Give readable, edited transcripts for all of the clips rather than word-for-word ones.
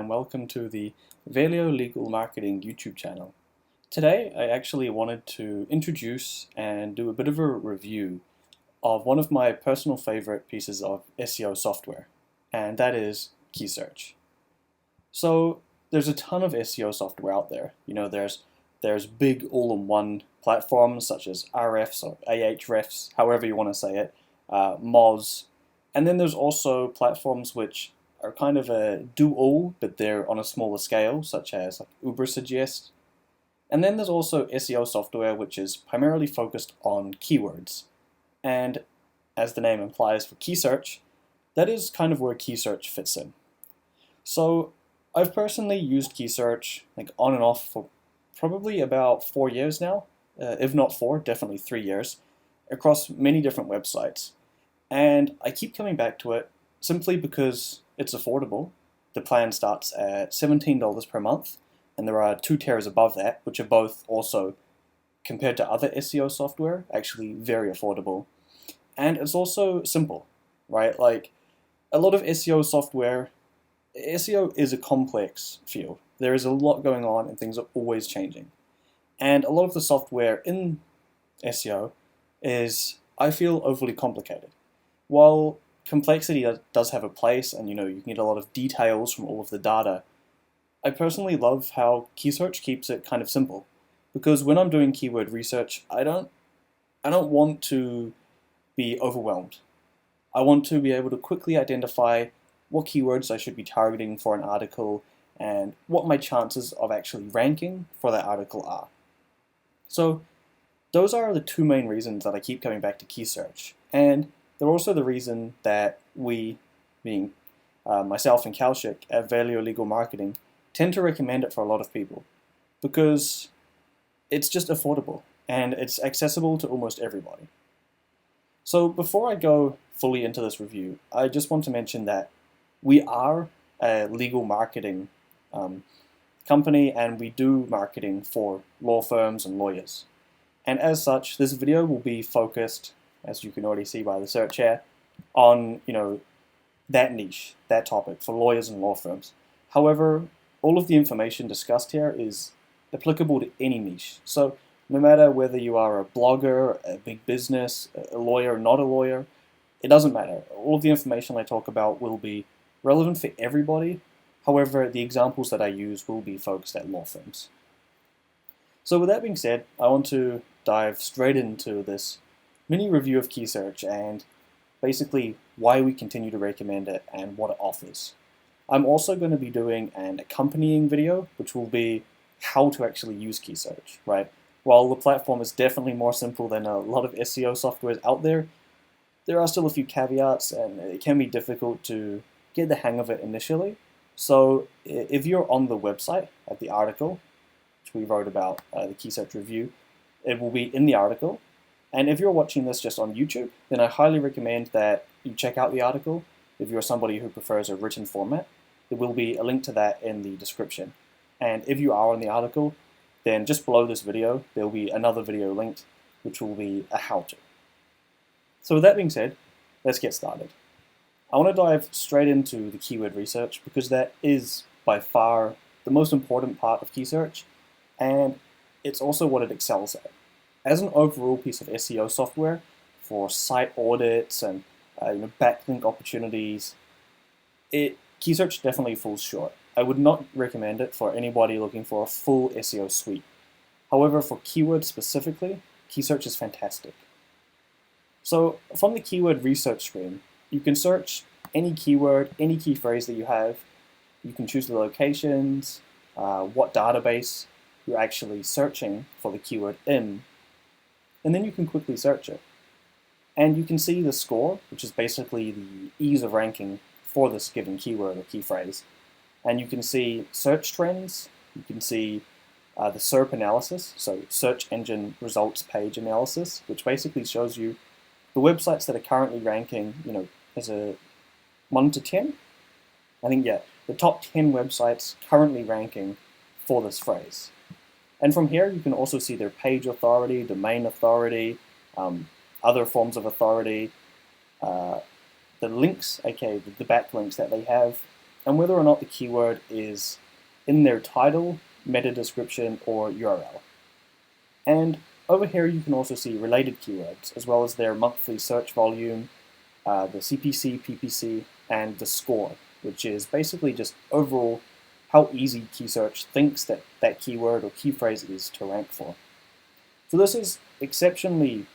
and welcome to the Valeo Legal Marketing YouTube channel. Today I actually wanted to introduce and do a bit of a review of one of my personal favorite pieces of SEO software, and that is Keysearch. So there's a ton of SEO software out there. There's big all-in-one platforms such as RFs or Ahrefs, however you want to say it, Moz, and then there's also platforms which are kind of a do-all, but they're on a smaller scale, such as like Ubersuggest. And then there's also SEO software, which is primarily focused on keywords. And as the name implies for Keysearch, that is kind of where Keysearch fits in. So I've personally used Keysearch like on and off for probably about 4 years now, if not 4, definitely 3 years, across many different websites. And I keep coming back to it simply because it's affordable. The plan starts at $17 per month, and there are 2 tiers above that, which are both also, compared to other SEO software, actually very affordable. And it's also simple, right? Like, a lot of SEO software, SEO is a complex field. There is a lot going on and things are always changing. And a lot of the software in SEO is, I feel, overly complicated. While complexity does have a place, and you can get a lot of details from all of the data, I personally love how Keysearch keeps it kind of simple. Because when I'm doing keyword research, I don't want to be overwhelmed. I want to be able to quickly identify what keywords I should be targeting for an article and what my chances of actually ranking for that article are. So those are the 2 main reasons that I keep coming back to Keysearch. And they're also the reason that we, being myself and Keysearch at Valeo Legal Marketing, tend to recommend it for a lot of people because it's just affordable and it's accessible to almost everybody. So before I go fully into this review, I just want to mention that we are a legal marketing company and we do marketing for law firms and lawyers. And as such, this video will be focused, as you can already see by the search here, on that niche, that topic for lawyers and law firms. However, all of the information discussed here is applicable to any niche. So no matter whether you are a blogger, a big business, a lawyer, not a lawyer, it doesn't matter. All of the information I talk about will be relevant for everybody. However, the examples that I use will be focused at law firms. So with that being said, I want to dive straight into this mini review of Keysearch and basically why we continue to recommend it and what it offers. I'm also going to be doing an accompanying video, which will be how to actually use Keysearch, right? While the platform is definitely more simple than a lot of SEO softwares out there, there are still a few caveats and it can be difficult to get the hang of it initially. So if you're on the website at the article, which we wrote about the Keysearch review, it will be in the article. And if you're watching this just on YouTube, then I highly recommend that you check out the article. If you're somebody who prefers a written format, there will be a link to that in the description. And if you are on the article, then just below this video, there will be another video linked, which will be a how-to. So with that being said, let's get started. I want to dive straight into the keyword research because that is by far the most important part of Keysearch, and it's also what it excels at. As an overall piece of SEO software for site audits and backlink opportunities, Keysearch definitely falls short. I would not recommend it for anybody looking for a full SEO suite. However, for keywords specifically, Keysearch is fantastic. So from the keyword research screen, you can search any keyword, any key phrase that you have. You can choose the locations, what database you're actually searching for the keyword in, and then you can quickly search it. And you can see the score, which is basically the ease of ranking for this given keyword or key phrase. And you can see search trends, you can see the SERP analysis, so search engine results page analysis, which basically shows you the websites that are currently ranking, as a 1 to 10. I think, yeah, the top 10 websites currently ranking for this phrase. And from here, you can also see their page authority, domain authority, other forms of authority, the links, aka the backlinks that they have, and whether or not the keyword is in their title, meta description, or URL. And over here you can also see related keywords, as well as their monthly search volume, the CPC, PPC, and the score, which is basically just overall how easy Keysearch thinks that that keyword or key phrase is to rank for. So this is exceptionally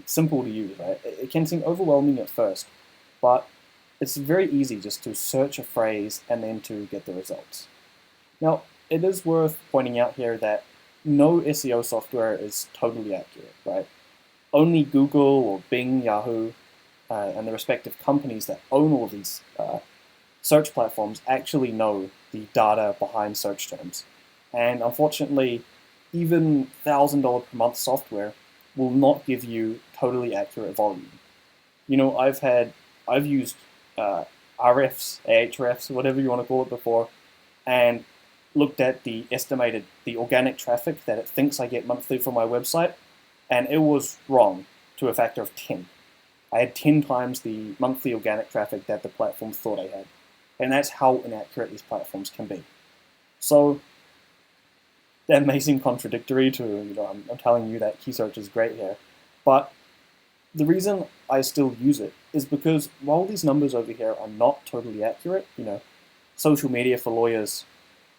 simple to use, right? It can seem overwhelming at first, but it's very easy just to search a phrase and then to get the results. Now, it is worth pointing out here that no SEO software is totally accurate, right? Only Google or Bing, Yahoo, and the respective companies that own all these search platforms actually know the data behind search terms. And unfortunately, even $1,000 per month software will not give you totally accurate volume. You know, I've used RFs, Ahrefs, whatever you want to call it before, and looked at the organic traffic that it thinks I get monthly from my website, and it was wrong to a factor of 10. I had 10 times the monthly organic traffic that the platform thought I had. And that's how inaccurate these platforms can be. So that may seem contradictory to, I'm telling you that Keysearch is great here, but the reason I still use it is because while these numbers over here are not totally accurate, social media for lawyers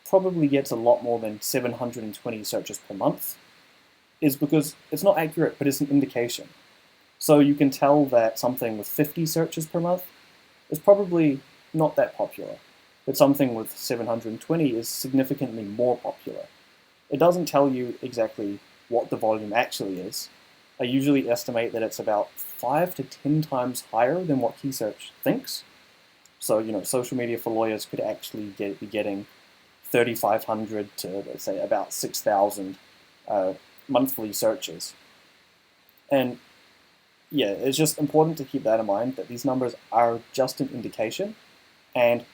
probably gets a lot more than 720 searches per month, is because it's not accurate, but it's an indication. So you can tell that something with 50 searches per month is probably not that popular, but something with 720 is significantly more popular. It doesn't tell you exactly what the volume actually is. I usually estimate that it's about 5 to 10 times higher than what Keysearch thinks. So, social media for lawyers could actually be getting 3,500 to, let's say, about 6,000 monthly searches. And yeah, it's just important to keep that in mind, that these numbers are just an indication. And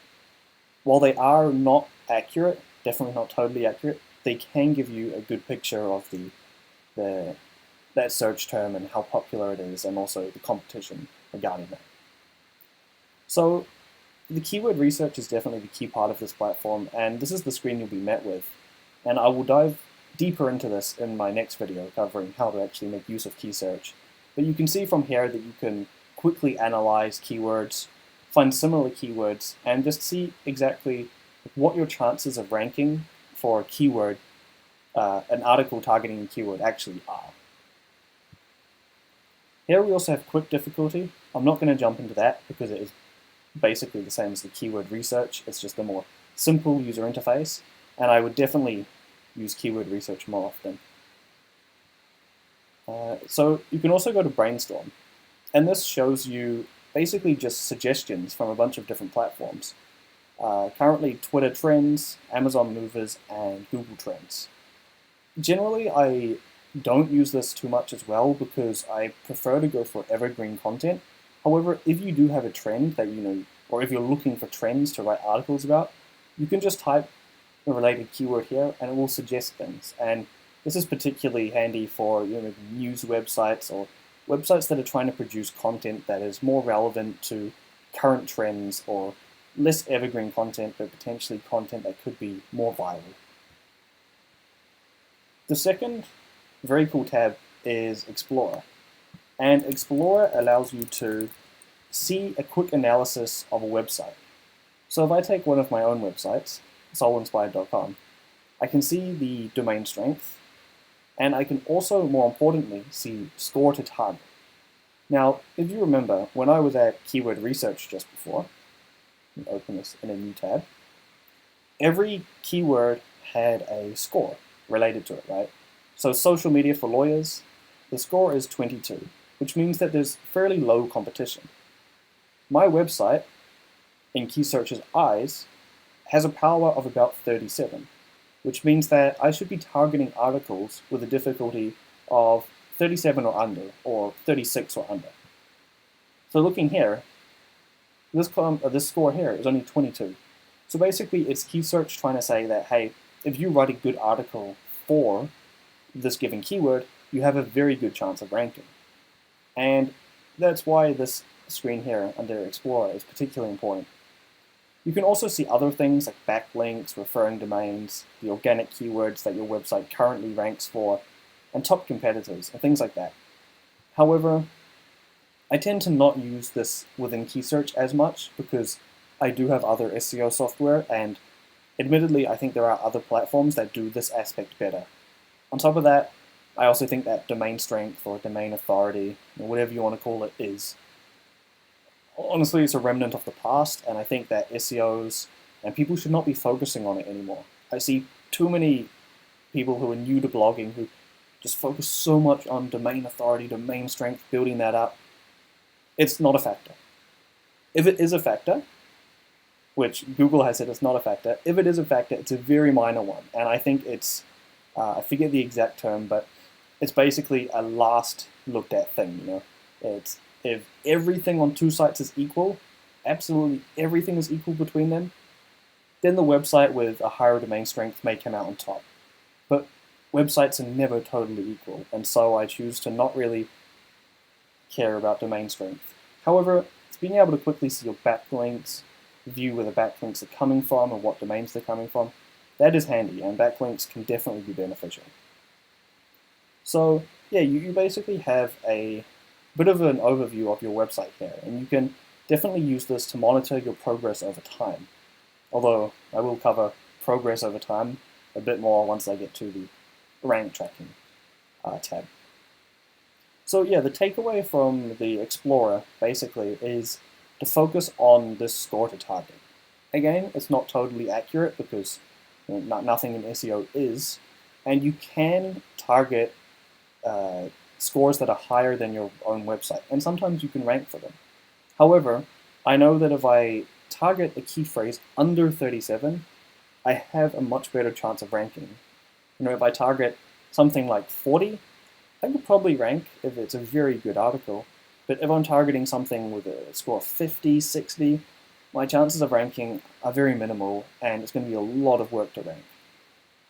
while they are not accurate, definitely not totally accurate, they can give you a good picture of that search term and how popular it is, and also the competition regarding that. So the keyword research is definitely the key part of this platform, and this is the screen you'll be met with. And I will dive deeper into this in my next video covering how to actually make use of Keysearch. But you can see from here that you can quickly analyze keywords, find similar keywords, and just see exactly what your chances of ranking for a keyword, an article targeting a keyword, actually are. Here we also have quick difficulty. I'm not going to jump into that because it is basically the same as the keyword research. It's just a more simple user interface, and I would definitely use keyword research more often. So you can also go to Brainstorm, and this shows you basically just suggestions from a bunch of different platforms. Currently Twitter Trends, Amazon Movers, and Google Trends. Generally, I don't use this too much as well because I prefer to go for evergreen content. However, if you do have a trend that or if you're looking for trends to write articles about, you can just type a related keyword here and it will suggest things. And this is particularly handy for news websites or websites that are trying to produce content that is more relevant to current trends, or less evergreen content, but potentially content that could be more viral. The second very cool tab is Explorer. And Explorer allows you to see a quick analysis of a website. So if I take one of my own websites, soulinspired.com, I can see the domain strength, and I can also, more importantly, see score to target. Now, if you remember, when I was at keyword research just before, let me open this in a new tab, every keyword had a score related to it, right? So social media for lawyers, the score is 22, which means that there's fairly low competition. My website, in Keysearch's eyes, has a power of about 37, which means that I should be targeting articles with a difficulty of 37 or under, or 36 or under. So looking here, this score here is only 22. So basically it's Keysearch trying to say that, hey, if you write a good article for this given keyword, you have a very good chance of ranking. And that's why this screen here under Explorer is particularly important. You can also see other things like backlinks, referring domains, the organic keywords that your website currently ranks for, and top competitors, and things like that. However, I tend to not use this within Keysearch as much because I do have other SEO software, and admittedly, I think there are other platforms that do this aspect better. On top of that, I also think that domain strength or domain authority, or whatever you want to call it, is honestly, it's a remnant of the past, and I think that SEOs and people should not be focusing on it anymore. I see too many people who are new to blogging who just focus so much on domain authority, domain strength, building that up. It's not a factor. If it is a factor, which Google has said it's not a factor, if it is a factor, it's a very minor one. And I think it's, I forget the exact term, but it's basically a last looked at thing, you know. It's if everything on two sites is equal, absolutely everything is equal between them, then the website with a higher domain strength may come out on top. But websites are never totally equal, and so I choose to not really care about domain strength. However, it's being able to quickly see your backlinks, view where the backlinks are coming from and what domains they're coming from, that is handy, and backlinks can definitely be beneficial. So yeah, you basically have a bit of an overview of your website here, and you can definitely use this to monitor your progress over time. Although I will cover progress over time a bit more once I get to the rank tracking tab. So yeah, the takeaway from the Explorer basically is to focus on this score to target. Again, it's not totally accurate because nothing in SEO is, and you can target scores that are higher than your own website, and sometimes you can rank for them. However, I know that if I target a key phrase under 37, I have a much better chance of ranking. You know, if I target something like 40, I could probably rank if it's a very good article, but if I'm targeting something with a score of 50, 60, my chances of ranking are very minimal, and it's going to be a lot of work to rank.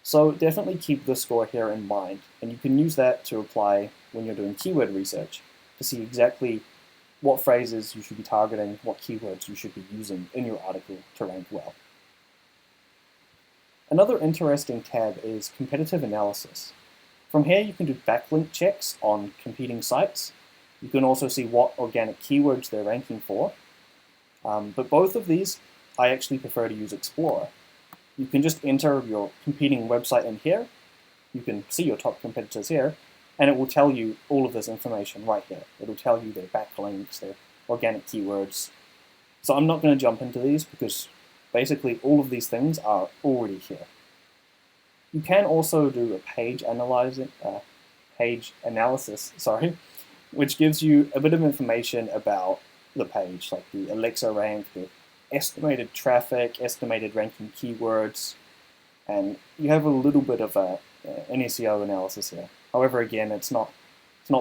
So definitely keep the score here in mind, and you can use that to apply when you're doing keyword research to see exactly what phrases you should be targeting, what keywords you should be using in your article to rank well. Another interesting tab is competitive analysis. From here you can do backlink checks on competing sites. You can also see what organic keywords they're ranking for. But both of these, I actually prefer to use Explorer. You can just enter your competing website in here. You can see your top competitors here, and it will tell you all of this information right here. It'll tell you their backlinks, their organic keywords. So I'm not going to jump into these because basically all of these things are already here. You can also do a page analysis, which gives you a bit of information about the page, like the Alexa rank, the estimated traffic, estimated ranking keywords, and you have a little bit of an SEO analysis here. However, again, it's not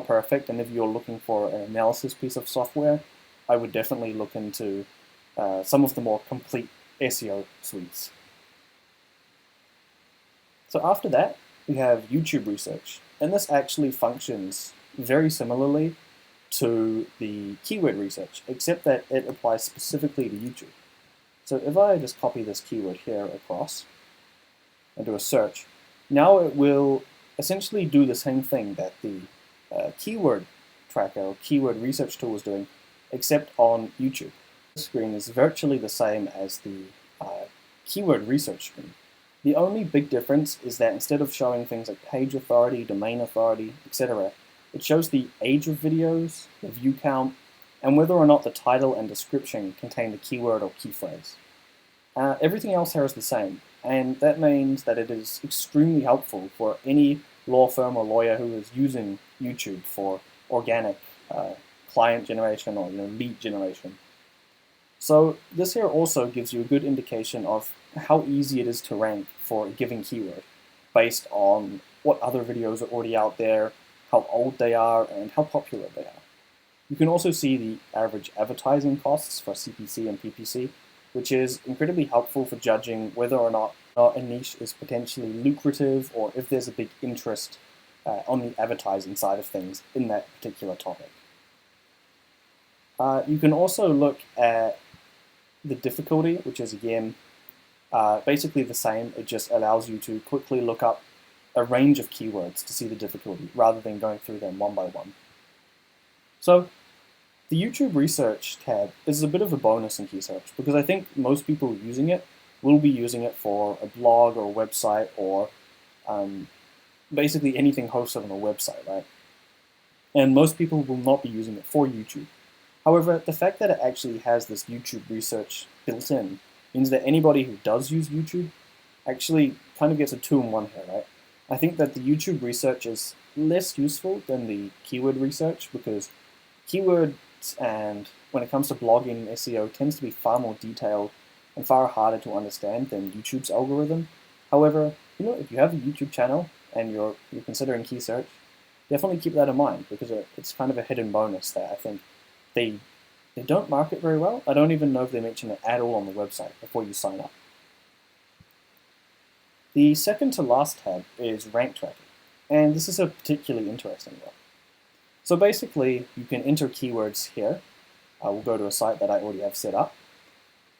perfect, and if you're looking for an analysis piece of software, I would definitely look into some of the more complete SEO suites. So after that, we have YouTube research, and this actually functions very similarly to the keyword research, except that it applies specifically to YouTube. So if I just copy this keyword here across and do a search, now it will essentially do the same thing that the keyword tracker or keyword research tool is doing, except on YouTube. The screen is virtually the same as the keyword research screen. The only big difference is that instead of showing things like page authority, domain authority, etc., it shows the age of videos, the view count, and whether or not the title and description contain the keyword or key phrase. Everything else here is the same, and that means that it is extremely helpful for any law firm or lawyer who is using YouTube for organic client generation or lead generation. So this here also gives you a good indication of how easy it is to rank for a given keyword based on what other videos are already out there, how old they are, and how popular they are. You can also see the average advertising costs for CPC and PPC, which is incredibly helpful for judging whether or not a niche is potentially lucrative or if there's a big interest on the advertising side of things in that particular topic. You can also look at the difficulty, which is again basically the same. It just allows you to quickly look up a range of keywords to see the difficulty rather than going through them one by one. So the YouTube research tab is a bit of a bonus in Keysearch because I think most people using it will be using it for a blog or a website or basically anything hosted on a website, right? And most people will not be using it for YouTube. However, the fact that it actually has this YouTube research built in means that anybody who does use YouTube actually kind of gets a two-in-one here, right? I think that the YouTube research is less useful than the keyword research because keywords and when it comes to blogging and SEO tends to be far more detailed and far harder to understand than YouTube's algorithm. However, if you have a YouTube channel and you're considering Keysearch, definitely keep that in mind because it's kind of a hidden bonus that I think they don't market very well. I don't even know if they mention it at all on the website before you sign up. The second to last tab is rank tracking, and this is a particularly interesting one. So basically, you can enter keywords here. I will go to a site that I already have set up,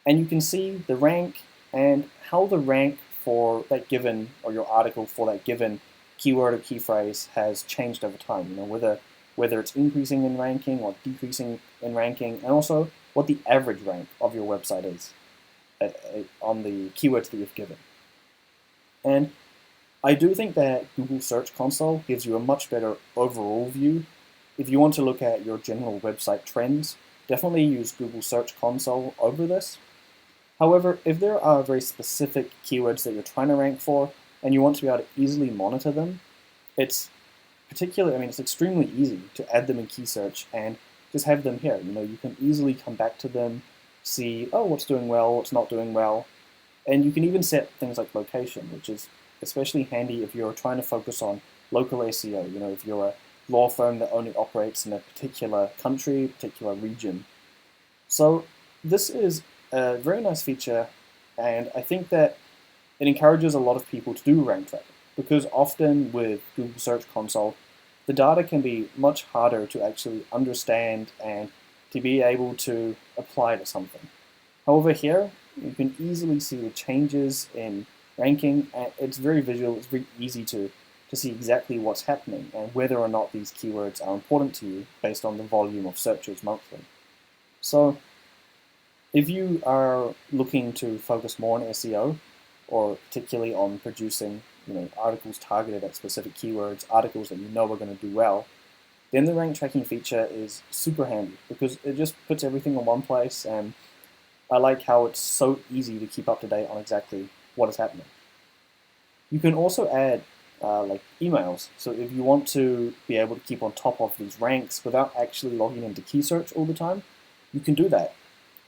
and you can see the rank and how the rank for that given, or your article for that given keyword or key phrase has changed over time. Whether it's increasing in ranking or decreasing in ranking, and also what the average rank of your website is on the keywords that you've given. And I do think that Google Search Console gives you a much better overall view. If you want to look at your general website trends, definitely use Google Search Console over this. However, if there are very specific keywords that you're trying to rank for and you want to be able to easily monitor them, it's extremely easy to add them in Keysearch and just have them here. You can easily come back to them, see, what's doing well, what's not doing well. And you can even set things like location, which is especially handy if you're trying to focus on local SEO. If you're a law firm that only operates in a particular country, particular region. So this is a very nice feature, and I think that it encourages a lot of people to do rank tracking because often with Google Search Console, the data can be much harder to actually understand and to be able to apply to something. However, here you can easily see the changes in ranking, and it's very visual, it's very easy to see exactly what's happening and whether or not these keywords are important to you based on the volume of searches monthly. So if you are looking to focus more on SEO, or particularly on producing articles targeted at specific keywords, articles that are going to do well, then the rank tracking feature is super handy because it just puts everything in one place, and I like how it's so easy to keep up to date on exactly what is happening. You can also add like emails, so if you want to be able to keep on top of these ranks without actually logging into Keysearch all the time, you can do that.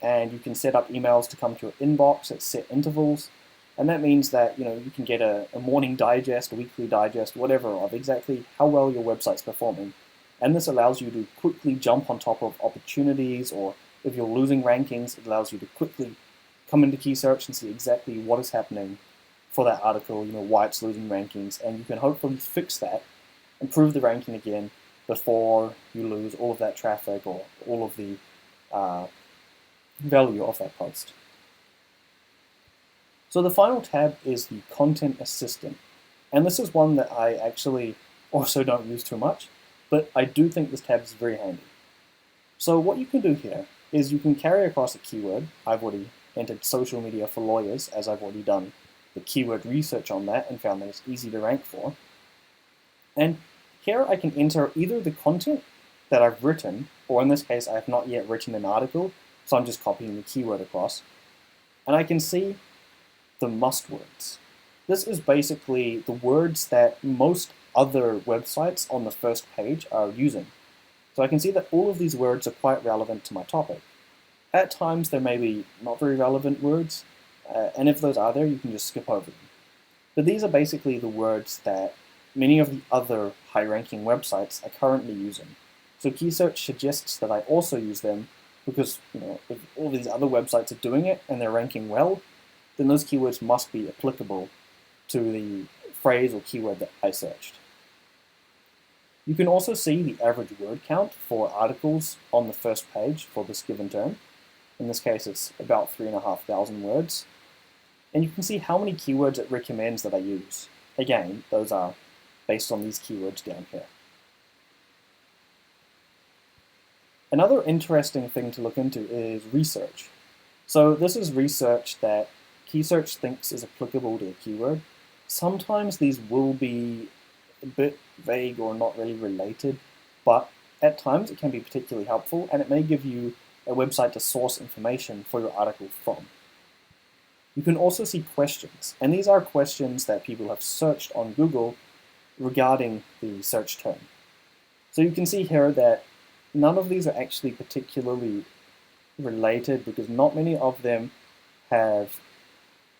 And you can set up emails to come to your inbox at set intervals, and that means that you can get a morning digest, a weekly digest, whatever, of exactly how well your website's performing. And this allows you to quickly jump on top of opportunities, or if you're losing rankings, it allows you to quickly come into Keysearch and see exactly what is happening for that article, why it's losing rankings, and you can hopefully fix that, improve the ranking again before you lose all of that traffic or all of the value of that post. So the final tab is the Content Assistant, and this is one that I actually also don't use too much, but I do think this tab is very handy. So what you can do here is you can carry across a keyword. I've already entered social media for lawyers, as I've already done the keyword research on that and found that it's easy to rank for. And here I can enter either the content that I've written, or in this case I have not yet written an article, so I'm just copying the keyword across, and I can see the must words. This is basically the words that most other websites on the first page are using. So I can see that all of these words are quite relevant to my topic. At times there may be not very relevant words, and if those are there, you can just skip over them. But these are basically the words that many of the other high-ranking websites are currently using. So Keysearch suggests that I also use them because if all these other websites are doing it and they're ranking well, then those keywords must be applicable to the phrase or keyword that I searched. You can also see the average word count for articles on the first page for this given term. In this case, it's about 3,500 words. And you can see how many keywords it recommends that I use. Again, those are based on these keywords down here. Another interesting thing to look into is research. So this is research that Keysearch thinks is applicable to a keyword. Sometimes these will be a bit vague or not really related, but at times it can be particularly helpful, and it may give you a website to source information for your article from. You can also see questions, and these are questions that people have searched on Google regarding the search term. So you can see here that none of these are actually particularly related because not many of them have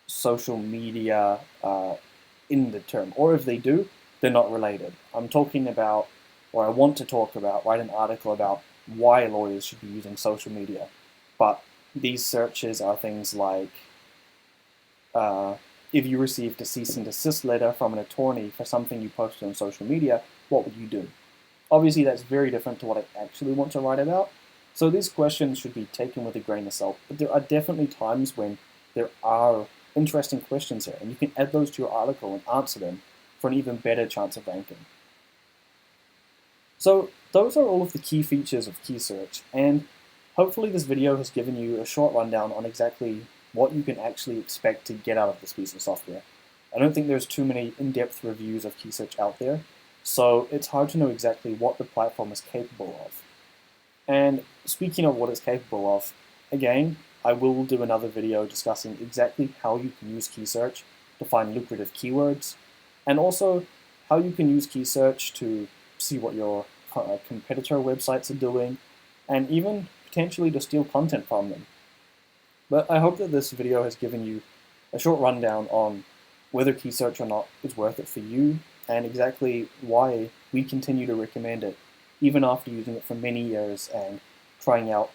social media in the term, or if they do, they're not related. I'm talking about, or I want to talk about, write an article about why lawyers should be using social media. But these searches are things like, if you received a cease and desist letter from an attorney for something you posted on social media, what would you do? Obviously, that's very different to what I actually want to write about. So these questions should be taken with a grain of salt. But there are definitely times when there are interesting questions here, and you can add those to your article and answer them for an even better chance of ranking. So those are all of the key features of Keysearch, and hopefully this video has given you a short rundown on exactly what you can actually expect to get out of this piece of software. I don't think there's too many in-depth reviews of Keysearch out there, so it's hard to know exactly what the platform is capable of. And speaking of what it's capable of, again, I will do another video discussing exactly how you can use Keysearch to find lucrative keywords, and also how you can use Keysearch to see what your competitor websites are doing, and even potentially to steal content from them. But I hope that this video has given you a short rundown on whether Keysearch or not is worth it for you, and exactly why we continue to recommend it, even after using it for many years and trying out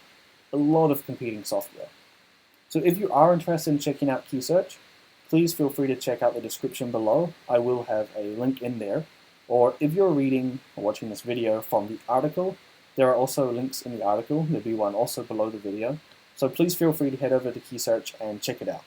a lot of competing software. So if you are interested in checking out Keysearch, please feel free to check out the description below. I will have a link in there. Or if you're reading or watching this video from the article, there are also links in the article. There'll be one also below the video. So please feel free to head over to Keysearch and check it out.